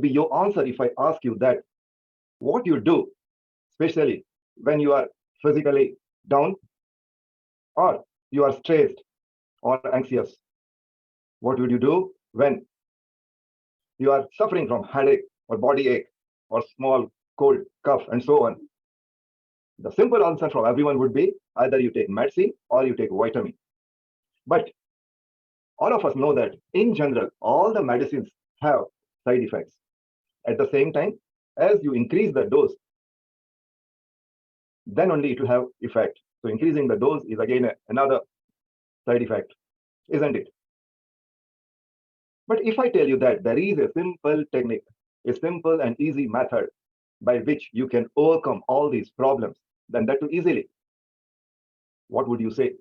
be your answer if I ask you that what you do, especially when you are physically down or you are stressed or anxious? What would you do when you are suffering from headache or body ache or small cold, cough, and so on? The simple answer from everyone would be either you take medicine or you take vitamin. But all of us know that in general, all the medicines have side effects. At the same time, as you increase the dose, then only it will have effect. So increasing the dose is again another side effect, isn't it? But if I tell you that there is a simple technique, a simple and easy method by which you can overcome all these problems, then that too easily, what would you say?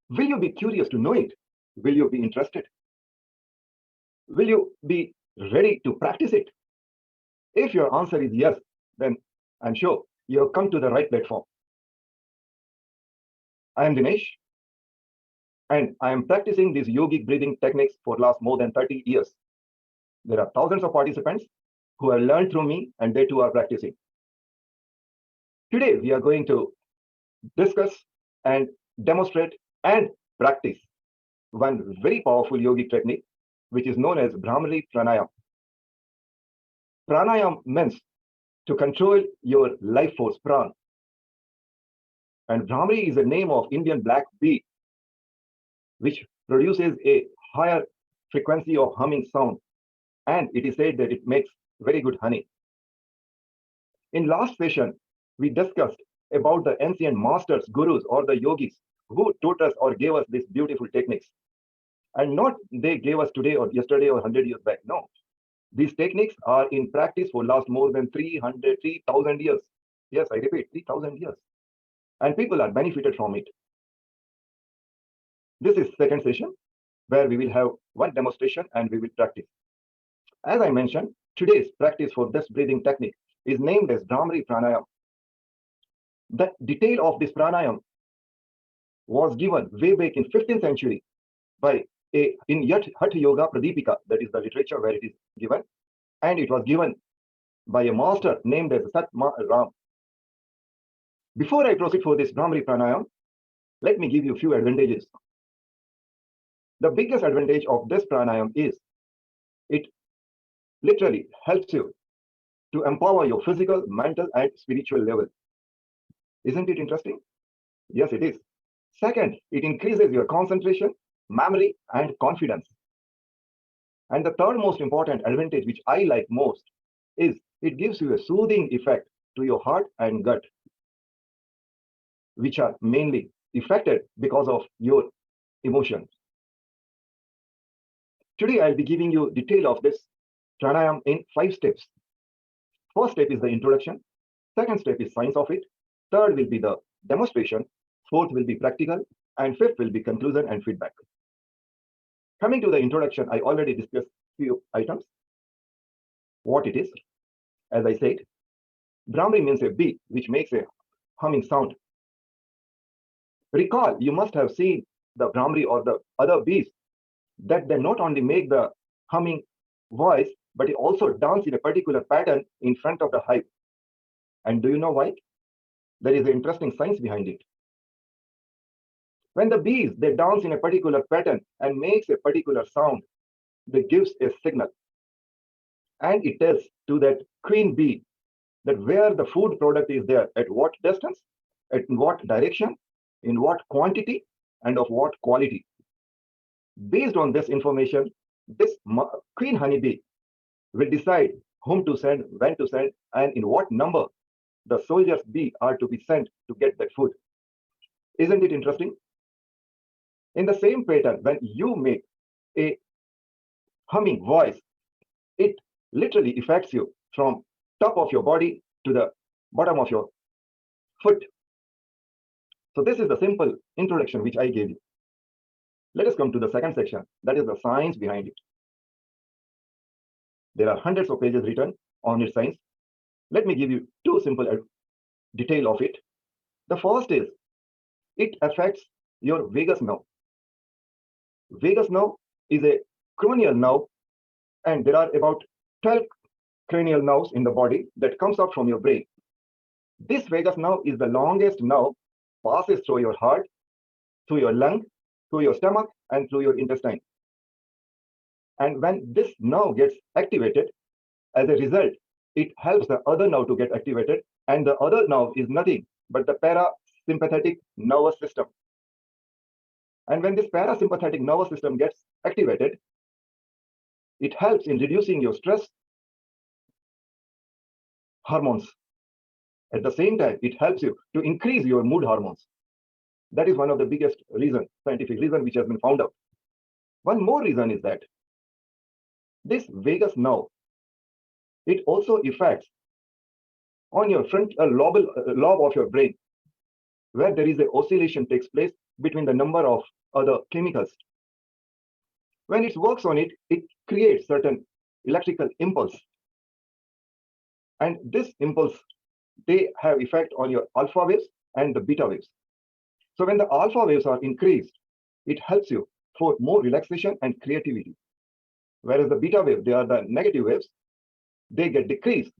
Will you be curious to know it? Will you be interested? Will you be ready to practice it? If your answer is yes, then I'm sure you have come to the right platform. I am Dinesh, and I am practicing these yogic breathing techniques for last more than 30 years. There are thousands of participants who have learned through me, and they too are practicing. Today, we are going to discuss and demonstrate and practice one very powerful yogic technique, which is known as Brahmari Pranayam. Pranayam means to control your life force, pran. And Brahmari is a name of Indian black bee, which produces a higher frequency of humming sound. And it is said that it makes very good honey. In last session, we discussed about the ancient masters, gurus, or the yogis who taught us or gave us these beautiful techniques. And not they gave us today or yesterday or 100 years back. No. These techniques are in practice for last more than 3,000 years. Yes, I repeat, 3,000 years. And people are benefited from it. This is second session where we will have one demonstration and we will practice. As I mentioned, today's practice for this breathing technique is named as Brahmari Pranayam. The detail of this pranayam was given way back in 15th century by in Hatha Yoga Pradipika, that is the literature where it is given, and it was given by a master named as Sat Ram. Before I proceed for this Brahmari Pranayam, let me give you a few advantages. The biggest advantage of this pranayam is it literally helps you to empower your physical, mental, and spiritual level. Isn't it interesting? Yes, it is. Second, it increases your concentration, memory, and confidence. And the third most important advantage, which I like most, is it gives you a soothing effect to your heart and gut, which are mainly affected because of your emotions. Today, I'll be giving you detail of this pranayam in 5 steps. First step is the introduction. Second step is science of it. Third will be the demonstration. Fourth will be practical. And fifth will be conclusion and feedback. Coming to the introduction, I already discussed few items. What it is, as I said, Brahmari means a bee which makes a humming sound. Recall, you must have seen the Brahmari or the other bees that they not only make the humming voice, but they also dance in a particular pattern in front of the hive. And do you know why? There is an interesting science behind it. When the bees, they dance in a particular pattern and makes a particular sound, they gives a signal. And it tells to that queen bee that where the food product is there, at what distance, at what direction, in what quantity, and of what quality. Based on this information, this queen honeybee will decide whom to send, when to send, and in what number the soldiers bee are to be sent to get that food. Isn't it interesting? In the same pattern, when you make a humming voice, it literally affects you from top of your body to the bottom of your foot. So this is the simple introduction which I gave you. Let us come to the second section, that is the science behind it. There are hundreds of pages written on its science. Let me give you 2 simple detail of it. The first is, it affects your vagus nerve. Vagus nerve is a cranial nerve, and there are about 12 cranial nerves in the body that comes out from your brain. This vagus nerve is the longest nerve, passes through your heart, through your lung, through your stomach, and through your intestine. And when this nerve gets activated, as a result, it helps the other nerve to get activated, and the other nerve is nothing but the parasympathetic nervous system. And when this parasympathetic nervous system gets activated, it helps in reducing your stress hormones. At the same time, it helps you to increase your mood hormones. That is one of the biggest reasons, scientific reason, which has been found out. One more reason is that this vagus nerve, it also affects on your frontal lobe of your brain, where there is an oscillation takes place between the number of other chemicals. When it works on it, it creates certain electrical impulse. And this impulse, they have effect on your alpha waves and the beta waves. So when the alpha waves are increased, it helps you for more relaxation and creativity. Whereas the beta wave, they are the negative waves, they get decreased.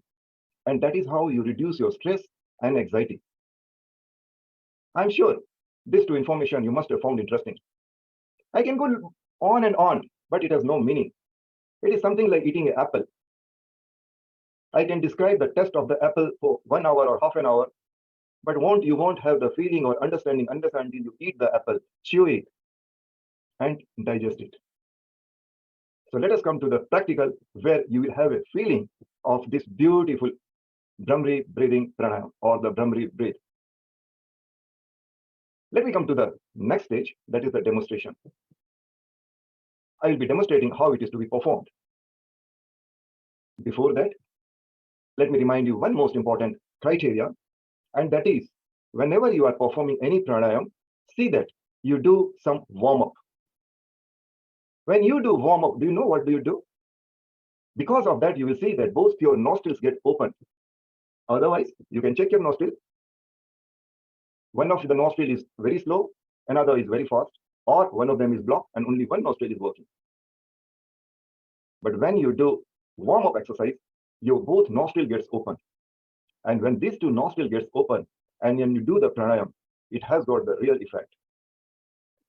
And that is how you reduce your stress and anxiety. I'm sure these two information you must have found interesting. I can go on and on, but it has no meaning. It is something like eating an apple. I can describe the taste of the apple for 1 hour or half an hour, but you won't have the feeling or understanding until you eat the apple, chew it, and digest it. So let us come to the practical, where you will have a feeling of this beautiful Brahmari breathing pranayama, or the Brahmari breath. Let me come to the next stage, that is the demonstration. I will be demonstrating how it is to be performed. Before that, let me remind you one most important criteria, and that is whenever you are performing any pranayama, see that you do some warm-up. When you do warm-up, do you know what do you do? Because of that, you will see that both your nostrils get open. Otherwise, you can check your nostril. One of the nostril is very slow, another is very fast, or one of them is blocked and only one nostril is working. But when you do warm-up exercise, your both nostril gets open. And when these two nostril gets open, and when you do the pranayama, it has got the real effect.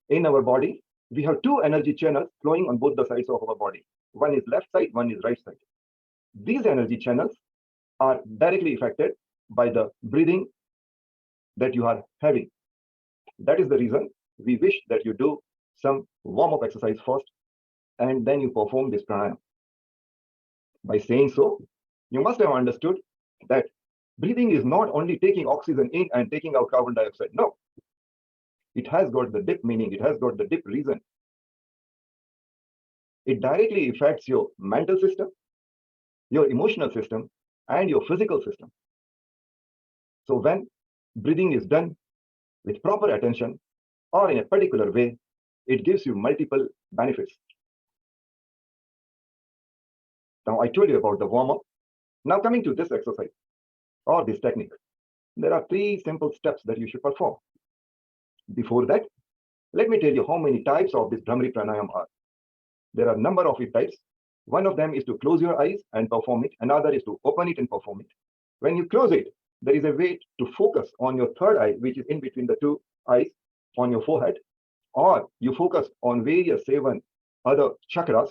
In our body, we have two energy channels flowing on both the sides of our body. One is left side, one is right side. These energy channels are directly affected by the breathing that you are having. That is the reason we wish that you do some warm-up exercise first, and then you perform this pranayama. By saying so, you must have understood that breathing is not only taking oxygen in and taking out carbon dioxide. No, it has got the deep meaning, it has got the deep reason. It directly affects your mental system, your emotional system, and your physical system. So when breathing is done with proper attention or in a particular way, it gives you multiple benefits. Now, I told you about the warm-up. Now, coming to this exercise or this technique, there are 3 simple steps that you should perform. Before that, let me tell you how many types of this Brahmari pranayama are. There are a number of types. One of them is to close your eyes and perform it. Another is to open it and perform it. When you close it, there is a way to focus on your third eye, which is in between the 2 eyes on your forehead, or you focus on various 7 other chakras.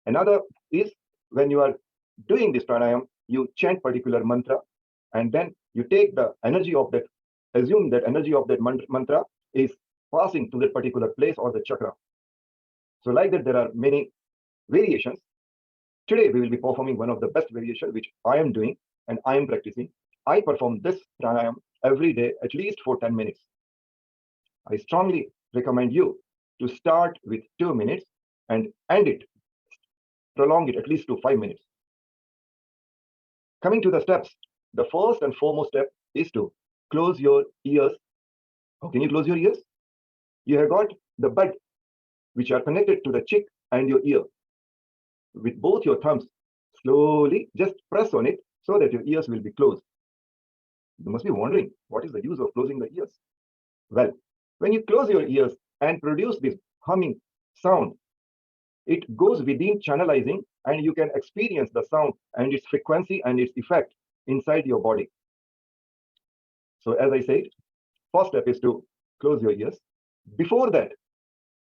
Another is when you are doing this pranayama, you chant particular mantra, and then you take the energy of that, assume that energy of that mantra is passing to that particular place or the chakra. So like that, there are many variations. Today, we will be performing one of the best variations, which I am doing and I am practicing. I perform this pranayama every day, at least for 10 minutes. I strongly recommend you to start with 2 minutes and end it, prolong it at least to 5 minutes. Coming to the steps, the first and foremost step is to close your ears. How can you close your ears? You have got the bud, which are connected to the cheek and your ear. With both your thumbs, slowly just press on it so that your ears will be closed. You must be wondering, what is the use of closing the ears? Well, when you close your ears and produce this humming sound, it goes within channelizing, and you can experience the sound and its frequency and its effect inside your body. So as I said, first step is to close your ears. Before that,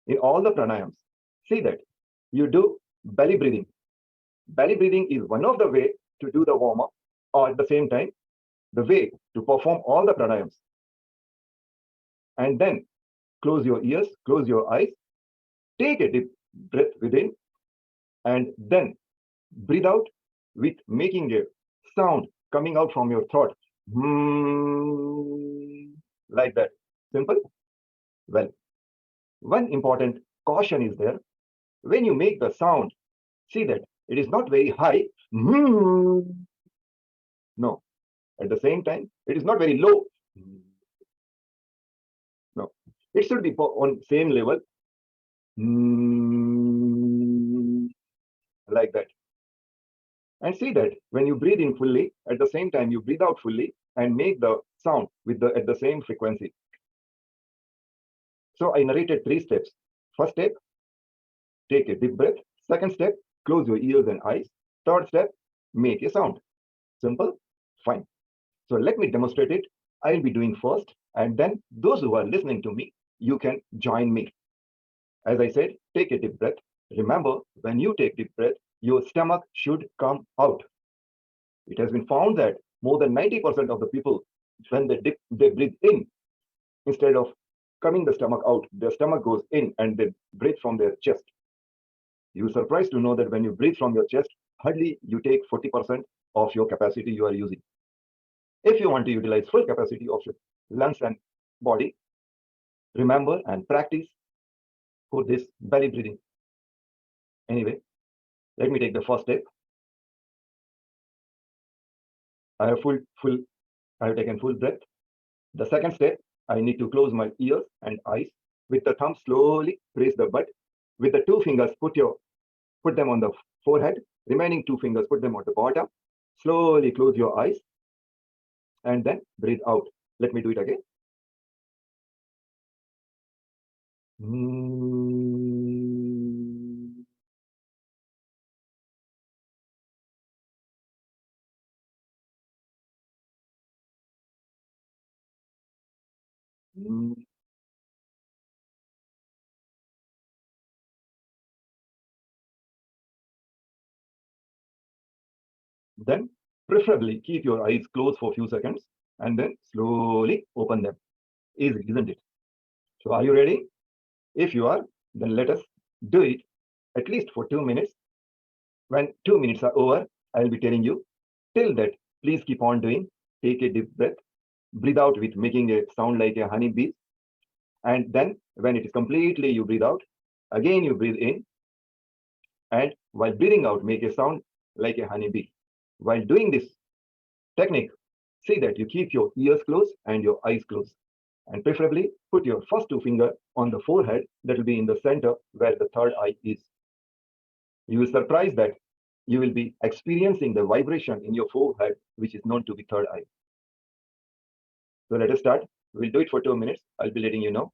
in all the pranayams, see that you do belly breathing. Belly breathing is one of the way to do the warm up, or at the same time, the way to perform all the pranayams. And then close your ears, close your eyes, take a deep breath within, and then breathe out with making a sound coming out from your throat. Like that. Simple? Well, one important caution is there. When you make the sound, see that it is not very high. No. At the same time, it is not very low. No. It should be on same level. Like that. And see that when you breathe in fully, at the same time you breathe out fully and make the sound with at the same frequency. So I narrated 3 steps. First step, take a deep breath. Second step, close your ears and eyes. Third step, make a sound. Simple? Fine. So let me demonstrate it. I'll be doing first, and then those who are listening to me, you can join me. As I said, take a deep breath. Remember, when you take deep breath, your stomach should come out. It has been found that more than 90% of the people, when they breathe in, instead of coming the stomach out, their stomach goes in and they breathe from their chest. You're surprised to know that when you breathe from your chest, hardly you take 40% of your capacity you are using. If you want to utilize full capacity of your lungs and body, remember and practice for this belly breathing. Anyway, let me take the first step. I have taken full breath. The second step, I need to close my ears and eyes. With the thumb, slowly press the butt. With the 2 fingers, put them on the forehead. Remaining 2 fingers, put them on the bottom. Slowly close your eyes and then breathe out. Let me do it again. Then preferably keep your eyes closed for a few seconds and then slowly open them. Easy, isn't it? So are you ready? If you are, then let us do it at least for 2 minutes. When 2 minutes are over, I will be telling you. Till that, please keep on doing. Take a deep breath. Breathe out with making a sound like a honey bee. And then when it is completely, you breathe out. Again, you breathe in. And while breathing out, make a sound like a honey bee. While doing this technique, see that you keep your ears closed and your eyes closed. And preferably put your first 2 fingers on the forehead, that will be in the center where the third eye is. You will surprise that you will be experiencing the vibration in your forehead, which is known to be third eye. So let us start. We'll do it for 2 minutes. I'll be letting you know.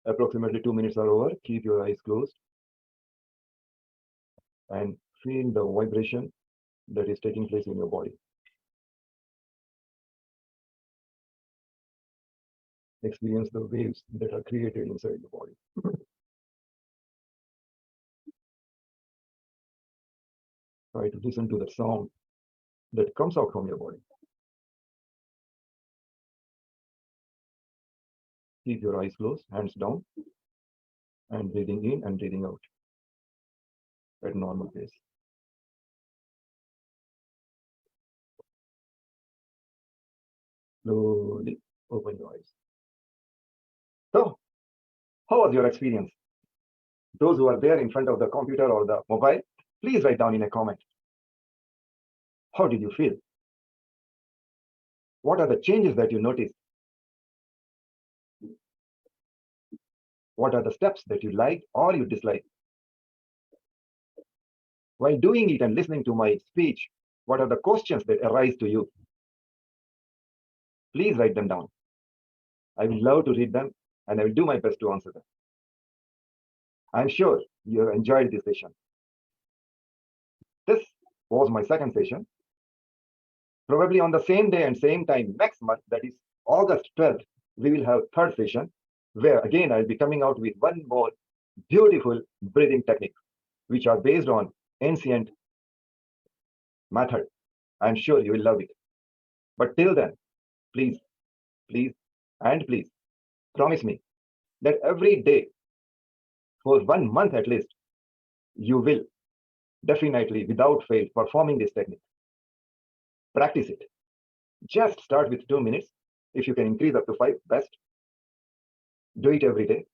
Approximately 2 minutes are over. Keep your eyes closed and feel the vibration that is taking place in your body. Experience the waves that are created inside the body. Try to listen to the sound that comes out from your body. Keep your eyes closed, hands down, and breathing in and breathing out at normal pace. Slowly open your eyes. So, how was your experience? Those who are there in front of the computer or the mobile, please write down in a comment. How did you feel? What are the changes that you noticed? What are the steps that you liked or you disliked? While doing it and listening to my speech, what are the questions that arise to you? Please write them down. I will love to read them and I will do my best to answer them. I'm sure you have enjoyed this session. This was my second session. Probably on the same day and same time next month, that is August 12th, we will have third session where again I'll be coming out with one more beautiful breathing technique, which are based on ancient method. I'm sure you will love it. But till then, please, please, and please promise me that every day for 1 month at least, you will definitely without fail performing this technique. Practice it. Just start with 2 minutes. If you can increase up to 5, best. Do it every day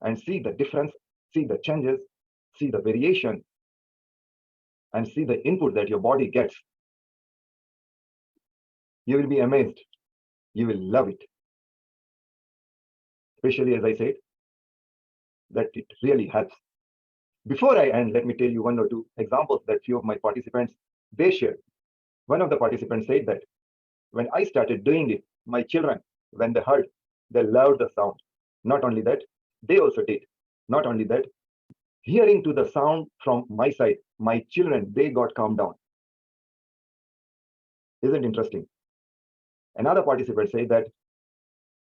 and see the difference, see the changes, see the variation, and see the input that your body gets. You will be amazed. You will love it. Especially as I said, that it really helps. Before I end, let me tell you 1 or 2 examples that few of my participants, they shared. One of the participants said that when I started doing it, my children, when they heard, they loved the sound. Not only that, they also did. Not only that, hearing to the sound from my side, my children, they got calmed down. Isn't it interesting? Another participant said that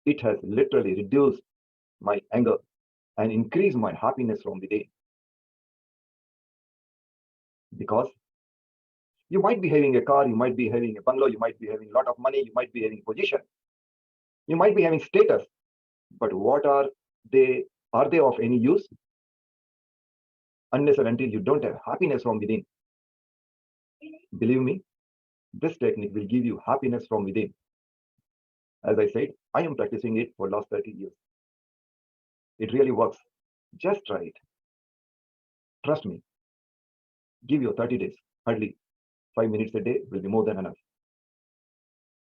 it has literally reduced my anger and increased my happiness from the day. Because you might be having a car, you might be having a bungalow, you might be having a lot of money, you might be having position, you might be having status, but what are they? Are they of any use? Unless and until you don't have happiness from within. Believe me, this technique will give you happiness from within. As I said, I am practicing it for last 30 years. It really works. Just try it. Trust me. Give you 30 days. Hardly 5 minutes a day will be more than enough.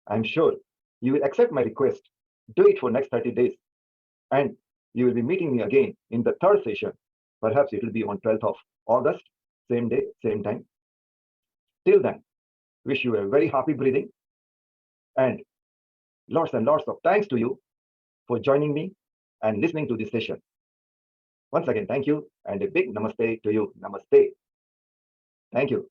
I'm sure you will accept my request. Do it for next 30 days. And you will be meeting me again in the third session. Perhaps it will be on 12th of August, same day, same time. Till then, wish you a very happy breathing and lots of thanks to you for joining me and listening to this session. Once again, thank you and a big namaste to you. Namaste. Thank you.